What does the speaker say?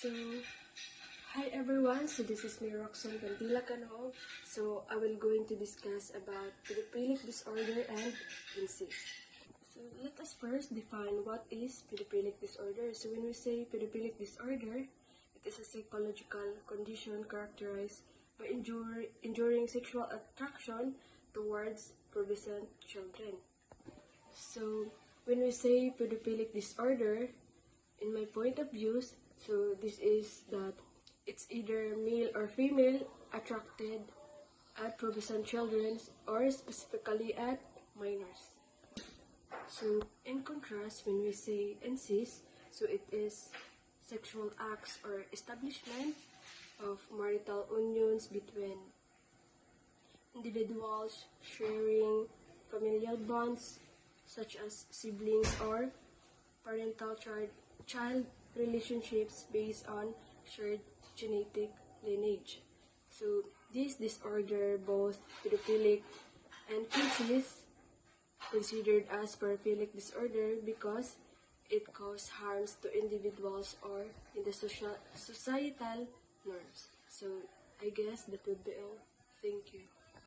So, hi everyone. So this is me, Roxanne Candila Cano. So I will going to discuss about pedophilic disorder and incest. So let us first define what is pedophilic disorder. So when we say pedophilic disorder, it is a psychological condition characterized by enduring sexual attraction towards pubescent children. So when we say pedophilic disorder, in my point of view, so this is that it's either male or female attracted at pubescent children or specifically at minors. So in contrast, when we say incest, so it is sexual acts or establishment of marital unions between individuals sharing familial bonds such as siblings or parental child relationships based on shared genetic lineage. So this disorder, both pedophilic and incest, considered as paraphilic disorder because it causes harms to individuals or in the societal norms. So I guess that would be all. Thank you.